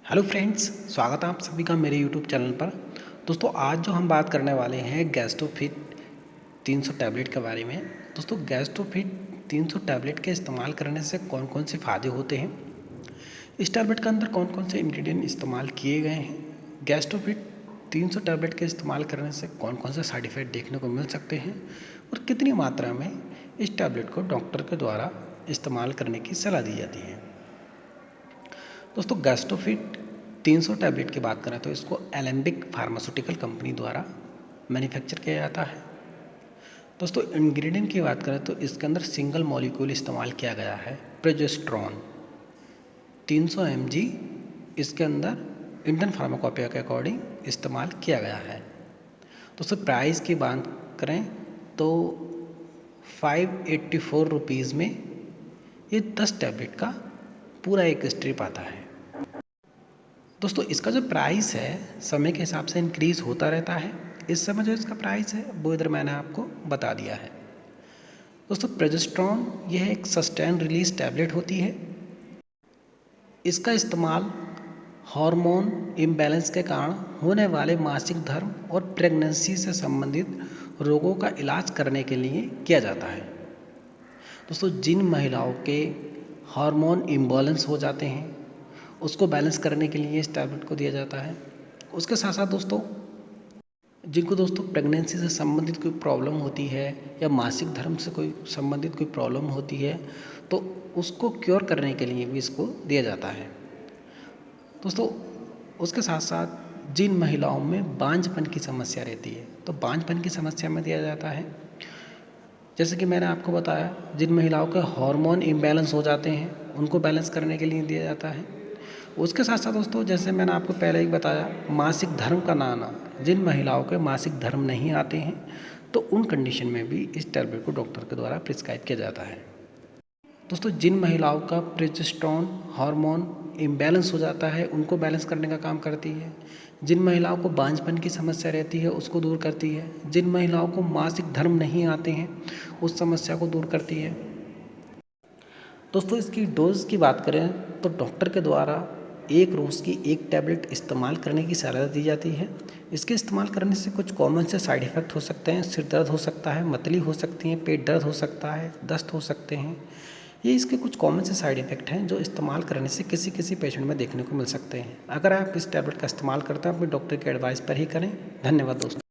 Hello friends, स्वागत है आप सभी का मेरे यूट्यूब चैनल पर। दोस्तों आज जो हम बात करने वाले हैं गैस्ट्रोफिट 300 टैबलेट के बारे में। दोस्तों गैस्ट्रोफिट 300 टैबलेट के इस्तेमाल करने से कौन कौन से फ़ायदे होते हैं, इस टैबलेट के अंदर कौन कौन से इंग्रेडिएंट इस्तेमाल किए गए हैं, गैस्ट्रोफिट 300 टैबलेट के इस्तेमाल करने से कौन कौन से साइड इफ़ेक्ट देखने को मिल सकते हैं और कितनी मात्रा में इस टैबलेट को डॉक्टर के द्वारा इस्तेमाल करने की सलाह दी जाती है। दोस्तों गैस्ट्रोफिट 300 टैबलेट की बात करें तो इसको एलेम्बिक फार्मास्यूटिकल कंपनी द्वारा मैन्युफैक्चर किया जाता है। दोस्तों इंग्रेडिएंट की बात करें तो इसके अंदर सिंगल मॉलिक्यूल इस्तेमाल किया गया है प्रोजेस्टेरॉन 300 mg इसके अंदर इंडियन फार्माकोपिया के अकॉर्डिंग इस्तेमाल किया गया है। दोस्तों प्राइस की बात करें तो 584 रुपीज़ में ये 10 टैबलेट का पूरा एक स्ट्रिप आता है। दोस्तों इसका जो प्राइस है समय के हिसाब से इंक्रीज़ होता रहता है। इस समय जो इसका प्राइस है वो इधर मैंने आपको बता दिया है। दोस्तों प्रोजेस्टेरॉन यह एक सस्टेन रिलीज टैबलेट होती है। इसका इस्तेमाल हार्मोन इम्बैलेंस के कारण होने वाले मासिक धर्म और प्रेगनेंसी से संबंधित रोगों का इलाज करने के लिए किया जाता है। दोस्तों जिन महिलाओं के हार्मोन इम्बैलेंस हो जाते हैं उसको बैलेंस करने के लिए इस टैबलेट को दिया जाता है। उसके साथ साथ दोस्तों जिनको प्रेगनेंसी से संबंधित कोई प्रॉब्लम होती है या मासिक धर्म से कोई संबंधित कोई प्रॉब्लम होती है तो उसको क्योर करने के लिए भी इसको दिया जाता है। दोस्तों उसके साथ साथ जिन महिलाओं में बांझपन की समस्या रहती है तो बांझपन की समस्या में दिया जाता है। जैसे कि मैंने आपको बताया जिन महिलाओं के हार्मोन इम्बैलेंस हो जाते हैं उनको बैलेंस करने के लिए दिया जाता है। उसके साथ साथ दोस्तों जैसे मैंने आपको पहले ही बताया मासिक धर्म का ना आना, जिन महिलाओं के मासिक धर्म नहीं आते हैं तो उन कंडीशन में भी इस टैबलेट को डॉक्टर के द्वारा प्रिस्क्राइब किया जाता है। दोस्तों जिन महिलाओं का प्रोजेस्टेरॉन हार्मोन इम्बैलेंस हो जाता है उनको बैलेंस करने का काम करती है। जिन महिलाओं को बांझपन की समस्या रहती है उसको दूर करती है। जिन महिलाओं को मासिक धर्म नहीं आते हैं उस समस्या को दूर करती है। दोस्तों इसकी डोज की बात करें तो डॉक्टर के द्वारा एक रोज़ की एक टैबलेट इस्तेमाल करने की सलाह दी जाती है। इसके इस्तेमाल करने से कुछ कॉमन से साइड इफ़ेक्ट हो सकते हैं। सिर दर्द हो सकता है, मतली हो सकती है, पेट दर्द हो सकता है, दस्त हो सकते हैं। ये इसके कुछ कॉमन से साइड इफ़ेक्ट हैं जो इस्तेमाल करने से किसी किसी पेशेंट में देखने को मिल सकते हैं। अगर आप इस टैबलेट का इस्तेमाल करते हैं अपने डॉक्टर के एडवाइस पर ही करें। धन्यवाद दोस्तों।